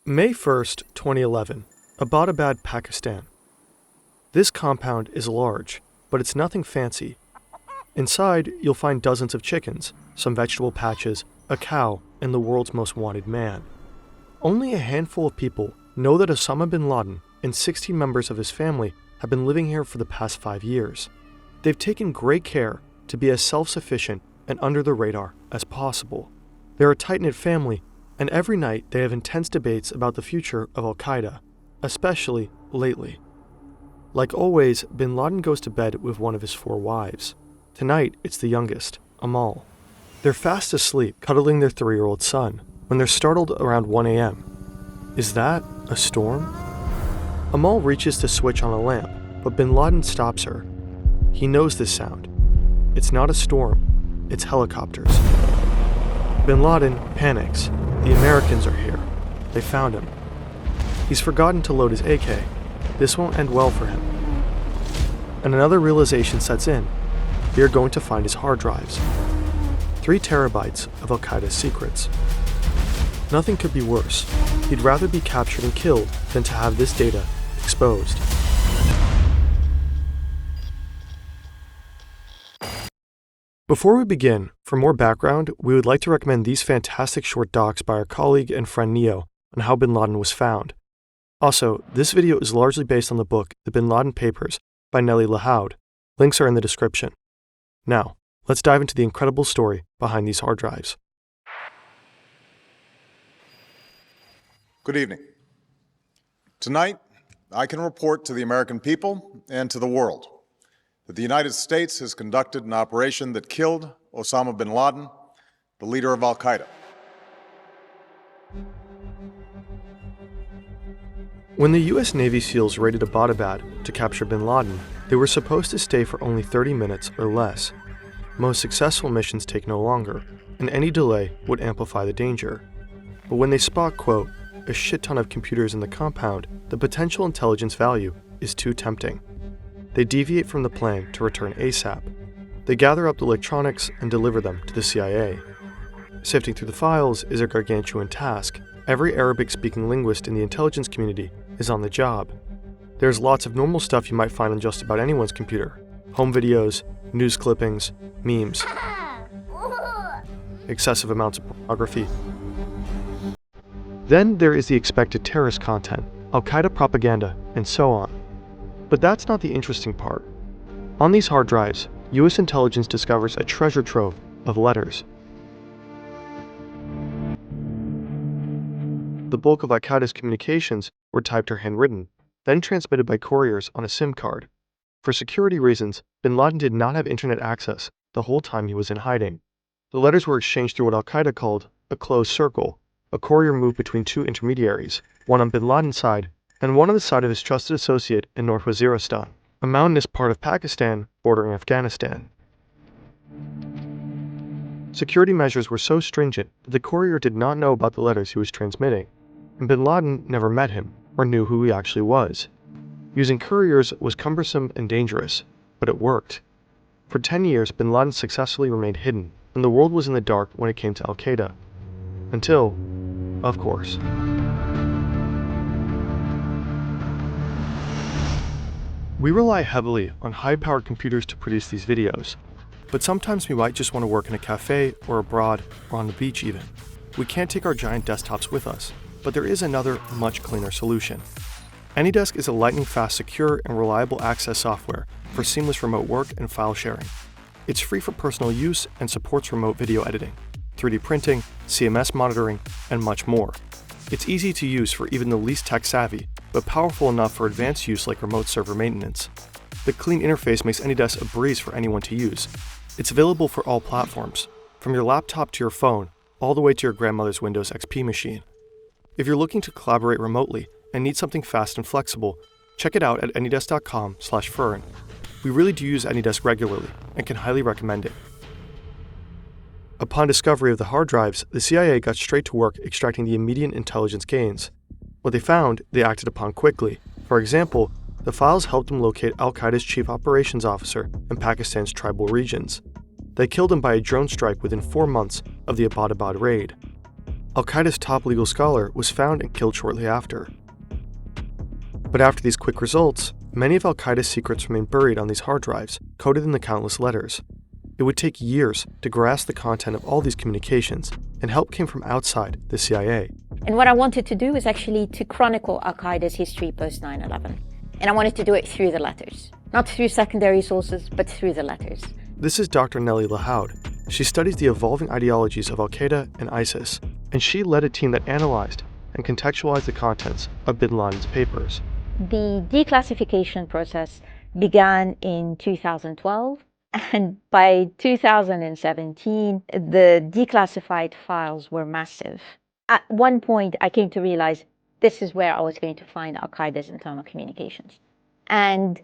May 1st, 2011, Abbottabad, Pakistan. This compound is large, but it's nothing fancy. Inside, you'll find dozens of chickens, some vegetable patches, a cow, and the world's most wanted man. Only a handful of people know that Osama bin Laden and 16 members of his family have been living here for the past 5 years. They've taken great care to be as self-sufficient and under the radar as possible. They're a tight-knit family, and every night they have intense debates about the future of al-Qaeda, especially lately. Like always, bin Laden goes to bed with one of his 4 wives. Tonight, it's the youngest, Amal. They're fast asleep, cuddling their 3-year-old son, when they're startled around 1 a.m. Is that a storm? Amal reaches to switch on a lamp, but bin Laden stops her. He knows this sound. It's not a storm, it's helicopters. Bin Laden panics. The Americans are here. They found him. He's forgotten to load his AK. This won't end well for him. And another realization sets in. They are going to find his hard drives. 3 terabytes of al-Qaeda's secrets. Nothing could be worse. He'd rather be captured and killed than to have this data exposed. Before we begin, for more background, we would like to recommend these fantastic short docs by our colleague and friend Neo on how bin Laden was found. Also, this video is largely based on the book The Bin Laden Papers by Nellie Lahoud. Links are in the description. Now, let's dive into the incredible story behind these hard drives. Good evening. Tonight, I can report to the American people and to the world that the United States has conducted an operation that killed Osama bin Laden, the leader of al-Qaeda. When the U.S. Navy SEALs raided Abbottabad to capture bin Laden, they were supposed to stay for only 30 minutes or less. Most successful missions take no longer, and any delay would amplify the danger. But when they spot, quote, a shit ton of computers in the compound, the potential intelligence value is too tempting. They deviate from the plan to return ASAP. They gather up the electronics and deliver them to the CIA. Sifting through the files is a gargantuan task. Every Arabic-speaking linguist in the intelligence community is on the job. There's lots of normal stuff you might find on just about anyone's computer. Home videos, news clippings, memes. Excessive amounts of pornography. Then there is the expected terrorist content, al-Qaeda propaganda, and so on. But that's not the interesting part. On these hard drives, U.S. intelligence discovers a treasure trove of letters. The bulk of al-Qaeda's communications were typed or handwritten, then transmitted by couriers on a SIM card. For security reasons, bin Laden did not have internet access the whole time he was in hiding. The letters were exchanged through what al-Qaeda called a closed circle. A courier moved between 2 intermediaries, one on bin Laden's side and one on the side of his trusted associate in North Waziristan, a mountainous part of Pakistan bordering Afghanistan. Security measures were so stringent that the courier did not know about the letters he was transmitting, and bin Laden never met him or knew who he actually was. Using couriers was cumbersome and dangerous, but it worked. For 10 years, bin Laden successfully remained hidden, and the world was in the dark when it came to al-Qaeda. Until, of course. We rely heavily on high-powered computers to produce these videos, but sometimes we might just want to work in a cafe or abroad or on the beach even. We can't take our giant desktops with us, but there is another, much cleaner solution. AnyDesk is a lightning-fast, secure, and reliable access software for seamless remote work and file sharing. It's free for personal use and supports remote video editing, 3D printing, CMS monitoring, and much more. It's easy to use for even the least tech-savvy, but powerful enough for advanced use like remote server maintenance. The clean interface makes AnyDesk a breeze for anyone to use. It's available for all platforms, from your laptop to your phone, all the way to your grandmother's Windows XP machine. If you're looking to collaborate remotely and need something fast and flexible, check it out at anydesk.com/fern. We really do use AnyDesk regularly and can highly recommend it. Upon discovery of the hard drives, the CIA got straight to work extracting the immediate intelligence gains. What they found, they acted upon quickly. For example, the files helped them locate al-Qaeda's chief operations officer in Pakistan's tribal regions. They killed him by a drone strike within 4 months of the Abbottabad raid. Al-Qaeda's top legal scholar was found and killed shortly after. But after these quick results, many of Al-Qaeda's secrets remained buried on these hard drives, coded in the countless letters. It would take years to grasp the content of all these communications, and help came from outside the CIA. And what I wanted to do was actually to chronicle Al-Qaeda's history post 9/11. And I wanted to do it through the letters. Not through secondary sources, but through the letters. This is Dr. Nellie Lahoud. She studies the evolving ideologies of Al-Qaeda and ISIS, and she led a team that analyzed and contextualized the contents of bin Laden's papers. The declassification process began in 2012, and by 2017, the declassified files were massive. At one point, I came to realize this is where I was going to find Al-Qaeda's internal communications. And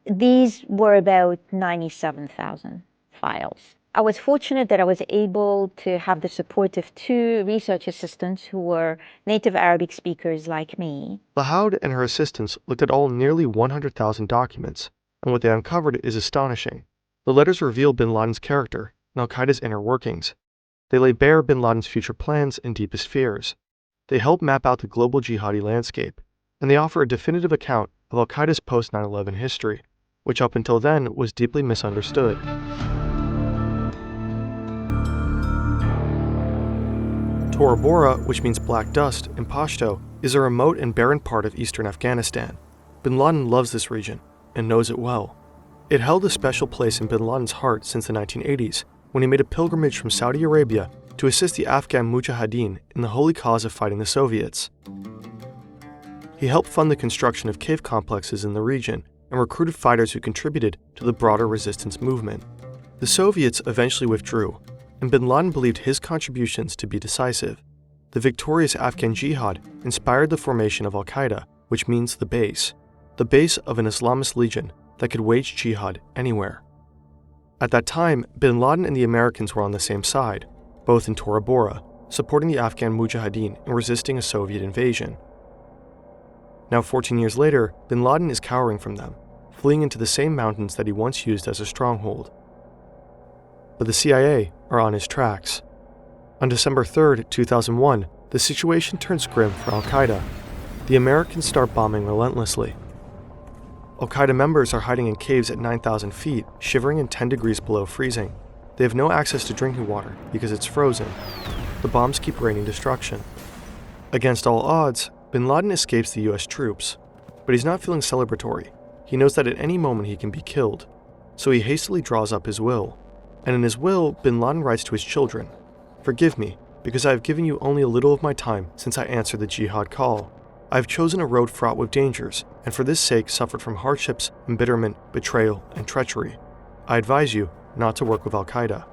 these were about 97,000 files. I was fortunate that I was able to have the support of 2 research assistants who were native Arabic speakers like me. Lahoud and her assistants looked at all nearly 100,000 documents, and what they uncovered is astonishing. The letters reveal bin Laden's character and Al-Qaeda's inner workings. They lay bare bin Laden's future plans and deepest fears. They help map out the global jihadi landscape, and they offer a definitive account of Al-Qaeda's post 9/11 history, which up until then was deeply misunderstood. Tora Bora, which means black dust in Pashto, is a remote and barren part of eastern Afghanistan. Bin Laden loves this region and knows it well. It held a special place in bin Laden's heart since the 1980s, when he made a pilgrimage from Saudi Arabia to assist the Afghan Mujahideen in the holy cause of fighting the Soviets. He helped fund the construction of cave complexes in the region and recruited fighters who contributed to the broader resistance movement. The Soviets eventually withdrew, and bin Laden believed his contributions to be decisive. The victorious Afghan jihad inspired the formation of Al-Qaeda, which means the base of an Islamist legion that could wage jihad anywhere. At that time, bin Laden and the Americans were on the same side, both in Tora Bora, supporting the Afghan Mujahideen in resisting a Soviet invasion. Now 14 years later, bin Laden is cowering from them, fleeing into the same mountains that he once used as a stronghold. But the CIA are on his tracks. On December 3, 2001, the situation turns grim for Al-Qaeda. The Americans start bombing relentlessly. Al-Qaeda members are hiding in caves at 9,000 feet, shivering in 10 degrees below freezing. They have no access to drinking water because it's frozen. The bombs keep raining destruction. Against all odds, bin Laden escapes the US troops, but he's not feeling celebratory. He knows that at any moment he can be killed, so he hastily draws up his will. And in his will, bin Laden writes to his children, "Forgive me, because I have given you only a little of my time since I answered the jihad call. I have chosen a road fraught with dangers, and for this sake suffered from hardships, embitterment, betrayal, and treachery. I advise you not to work with Al-Qaeda."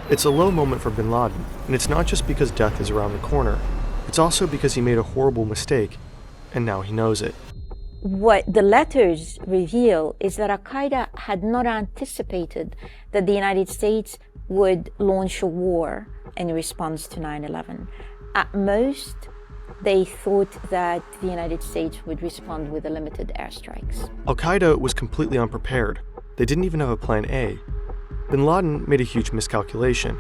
It's a low moment for bin Laden, and it's not just because death is around the corner. It's also because he made a horrible mistake, and now he knows it. What the letters reveal is that Al-Qaeda had not anticipated that the United States would launch a war in response to 9/11. At most, they thought that the United States would respond with limited airstrikes. Al-Qaeda was completely unprepared. They didn't even have a plan A. Bin Laden made a huge miscalculation.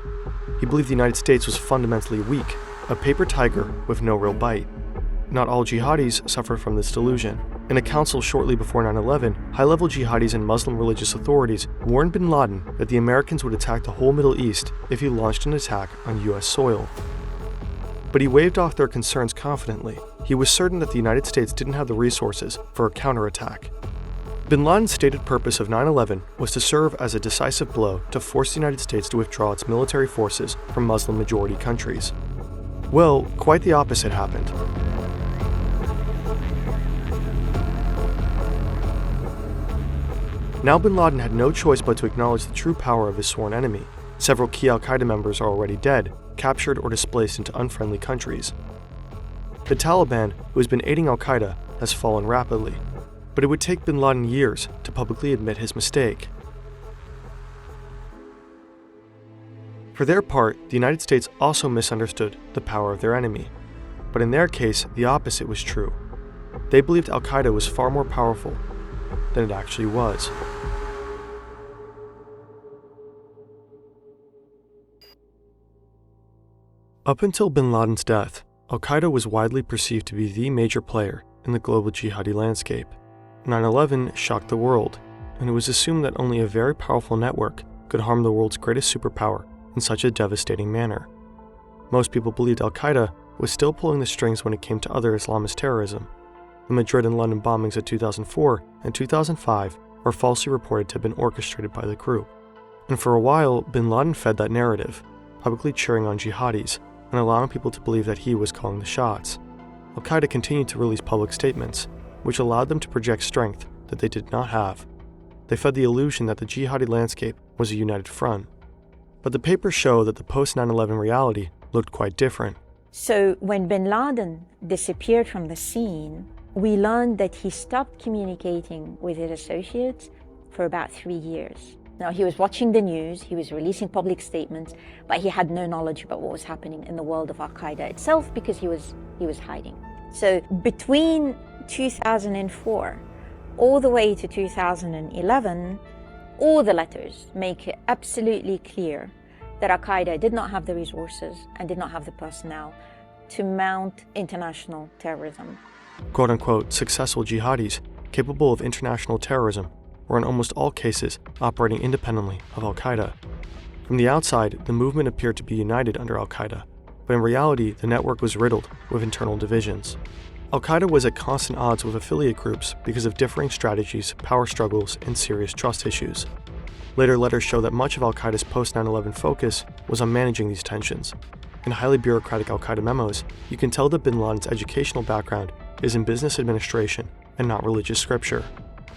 He believed the United States was fundamentally weak, a paper tiger with no real bite. Not all jihadis suffered from this delusion. In a council shortly before 9/11, high-level jihadis and Muslim religious authorities warned bin Laden that the Americans would attack the whole Middle East if he launched an attack on US soil. But he waved off their concerns confidently. He was certain that the United States didn't have the resources for a counterattack. Bin Laden's stated purpose of 9/11 was to serve as a decisive blow to force the United States to withdraw its military forces from Muslim-majority countries. Well, quite the opposite happened. Now bin Laden had no choice but to acknowledge the true power of his sworn enemy. Several key Al-Qaeda members are already dead, captured or displaced into unfriendly countries. The Taliban, who has been aiding Al-Qaeda, has fallen rapidly, but it would take bin Laden years to publicly admit his mistake. For their part, the United States also misunderstood the power of their enemy, but in their case, the opposite was true. They believed Al-Qaeda was far more powerful than it actually was. Up until bin Laden's death, al-Qaeda was widely perceived to be the major player in the global jihadi landscape. 9/11 shocked the world, and it was assumed that only a very powerful network could harm the world's greatest superpower in such a devastating manner. Most people believed al-Qaeda was still pulling the strings when it came to other Islamist terrorism. The Madrid and London bombings of 2004 and 2005 were falsely reported to have been orchestrated by the group. And for a while, bin Laden fed that narrative, publicly cheering on jihadis and allowing people to believe that he was calling the shots. Al-Qaeda continued to release public statements, which allowed them to project strength that they did not have. They fed the illusion that the jihadi landscape was a united front. But the papers show that the post-9/11 reality looked quite different. So when bin Laden disappeared from the scene, we learned that he stopped communicating with his associates for about 3 years. Now, he was watching the news, he was releasing public statements, but he had no knowledge about what was happening in the world of al-Qaeda itself because he was hiding. So between 2004 all the way to 2011, all the letters make it absolutely clear that al-Qaeda did not have the resources and did not have the personnel to mount international terrorism. Quote-unquote successful jihadis capable of international terrorism were in almost all cases operating independently of al-Qaeda. From the outside, the movement appeared to be united under al-Qaeda, but in reality, the network was riddled with internal divisions. Al-Qaeda was at constant odds with affiliate groups because of differing strategies, power struggles, and serious trust issues. Later letters show that much of al-Qaeda's post-9/11 focus was on managing these tensions. In highly bureaucratic al-Qaeda memos, you can tell that bin Laden's educational background is in business administration and not religious scripture.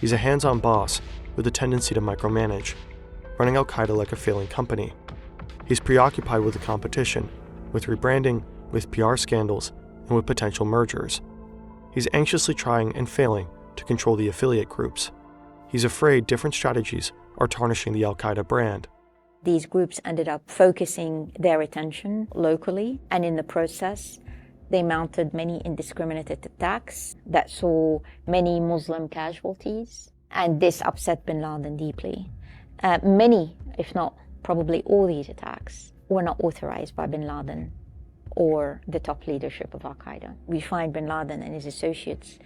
He's a hands-on boss with a tendency to micromanage, running al-Qaeda like a failing company. He's preoccupied with the competition, with rebranding, with PR scandals, and with potential mergers. He's anxiously trying and failing to control the affiliate groups. He's afraid different strategies are tarnishing the al-Qaeda brand. These groups ended up focusing their attention locally, and in the process, they mounted many indiscriminate attacks that saw many Muslim casualties, and this upset bin Laden deeply. Many, if not probably all these attacks, were not authorized by bin Laden or the top leadership of al-Qaeda. We find bin Laden and his associates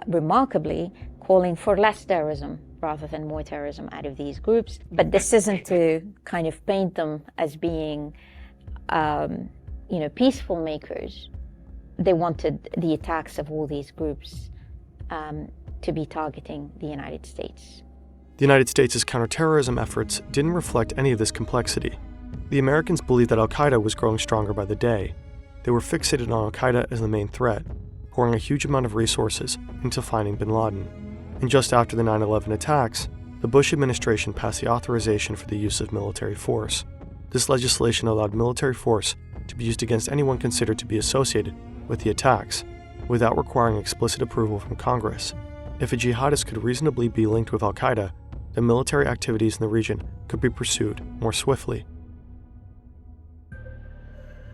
remarkably calling for less terrorism rather than more terrorism out of these groups. But this isn't to kind of paint them as being, peaceful makers. They wanted the attacks of all these groups to be targeting the United States. The United States' counterterrorism efforts didn't reflect any of this complexity. The Americans believed that al-Qaeda was growing stronger by the day. They were fixated on al-Qaeda as the main threat, pouring a huge amount of resources into finding bin Laden. And just after the 9/11 attacks, the Bush administration passed the authorization for the use of military force. This legislation allowed military force to be used against anyone considered to be associated with the attacks, without requiring explicit approval from Congress. If a jihadist could reasonably be linked with al-Qaeda, then military activities in the region could be pursued more swiftly.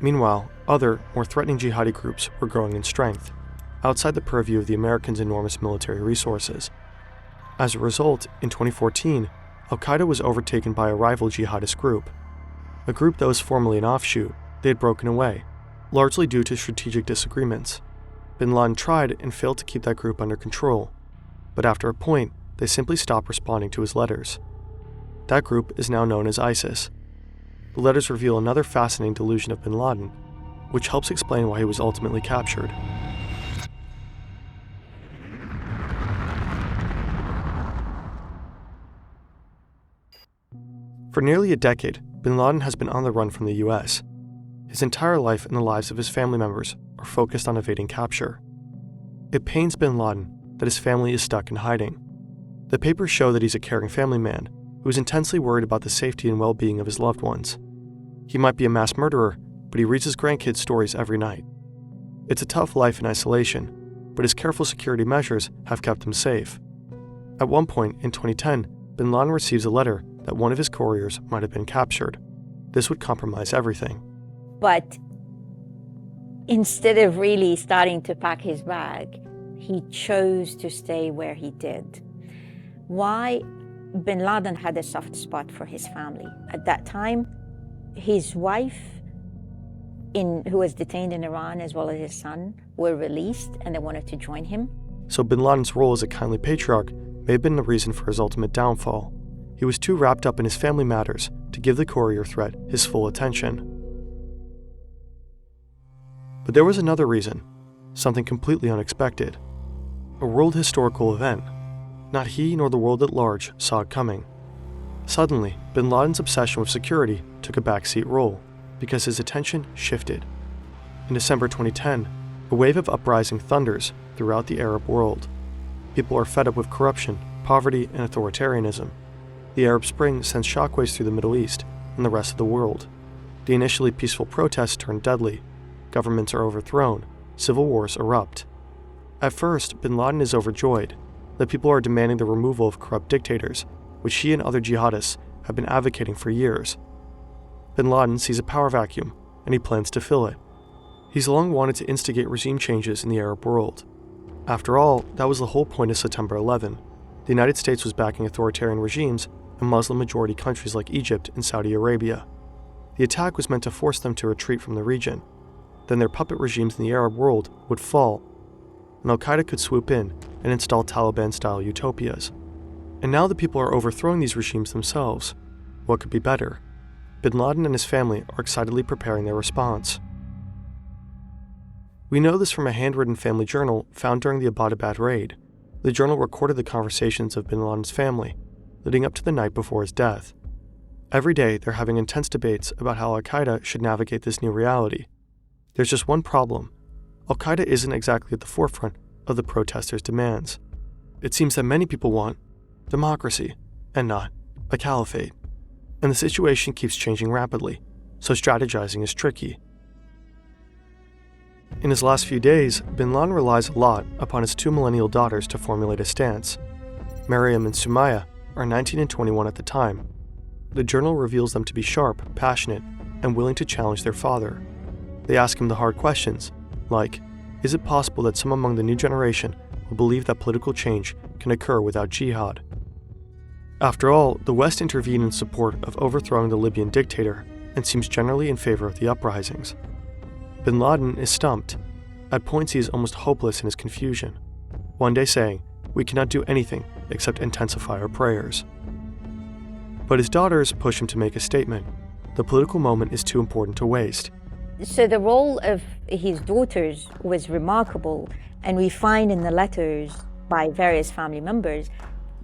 Meanwhile, other, more threatening jihadi groups were growing in strength, outside the purview of the Americans' enormous military resources. As a result, in 2014, al-Qaeda was overtaken by a rival jihadist group. A group that was formerly an offshoot, they had broken away, largely due to strategic disagreements. Bin Laden tried and failed to keep that group under control, but after a point, they simply stopped responding to his letters. That group is now known as ISIS. The letters reveal another fascinating delusion of bin Laden, which helps explain why he was ultimately captured. For nearly a decade, bin Laden has been on the run from the US. His entire life and the lives of his family members are focused on evading capture. It pains bin Laden that his family is stuck in hiding. The papers show that he's a caring family man who is intensely worried about the safety and well-being of his loved ones. He might be a mass murderer, but he reads his grandkids' stories every night. It's a tough life in isolation, but his careful security measures have kept him safe. At one point in 2010, bin Laden receives a letter that one of his couriers might have been captured. This would compromise everything. But instead of really starting to pack his bag, he chose to stay where he did. Why? Bin Laden had a soft spot for his family. At that time, his wife who was detained in Iran, as well as his son, were released, and they wanted to join him. So bin Laden's role as a kindly patriarch may have been the reason for his ultimate downfall. He was too wrapped up in his family matters to give the courier threat his full attention. But there was another reason, something completely unexpected. A world historical event. Not he nor the world at large saw it coming. Suddenly, bin Laden's obsession with security took a backseat role because his attention shifted. In December 2010, a wave of uprising thunders throughout the Arab world. People are fed up with corruption, poverty, and authoritarianism. The Arab Spring sends shockwaves through the Middle East and the rest of the world. The initially peaceful protests turn deadly. Governments are overthrown. Civil wars erupt. At first, bin Laden is overjoyed that people are demanding the removal of corrupt dictators, which he and other jihadists have been advocating for years. Bin Laden sees a power vacuum, and he plans to fill it. He's long wanted to instigate regime changes in the Arab world. After all, that was the whole point of September 11. The United States was backing authoritarian regimes in Muslim-majority countries like Egypt and Saudi Arabia. The attack was meant to force them to retreat from the region. Then their puppet regimes in the Arab world would fall, and al-Qaeda could swoop in and install Taliban-style utopias. And now the people are overthrowing these regimes themselves. What could be better? Bin Laden and his family are excitedly preparing their response. We know this from a handwritten family journal found during the Abbottabad raid. The journal recorded the conversations of bin Laden's family, leading up to the night before his death. Every day, they're having intense debates about how al-Qaeda should navigate this new reality. There's just one problem. Al-Qaeda isn't exactly at the forefront of the protesters' demands. It seems that many people want democracy, and not a caliphate. And the situation keeps changing rapidly, so strategizing is tricky. In his last few days, bin Laden relies a lot upon his two millennial daughters to formulate a stance. Maryam and Sumaya are 19 and 21 at the time. The journal reveals them to be sharp, passionate, and willing to challenge their father. They ask him the hard questions, like, is it possible that some among the new generation will believe that political change can occur without jihad? After all, the West intervened in support of overthrowing the Libyan dictator and seems generally in favor of the uprisings. Bin Laden is stumped. At points he is almost hopeless in his confusion, one day saying, "We cannot do anything except intensify our prayers." But his daughters push him to make a statement. The political moment is too important to waste. So the role of his daughters was remarkable, and we find in the letters by various family members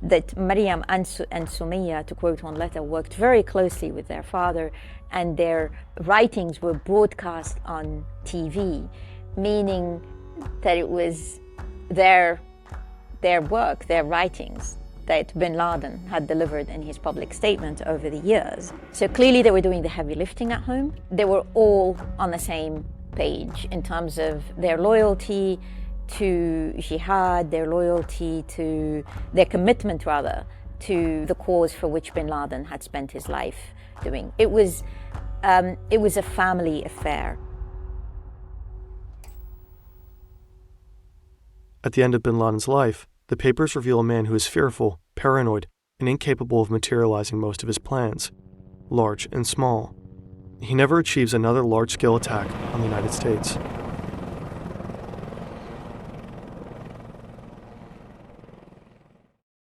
that Maryam and Sumaya, to quote one letter, worked very closely with their father, and their writings were broadcast on TV, meaning that it was their work, their writings, that bin Laden had delivered in his public statement over the years. So clearly they were doing the heavy lifting at home. They were all on the same page in terms of their loyalty to jihad, their loyalty to, their commitment rather, to the cause for which bin Laden had spent his life doing. It was a family affair. At the end of bin Laden's life, the papers reveal a man who is fearful, paranoid, and incapable of materializing most of his plans, large and small. He never achieves another large-scale attack on the United States.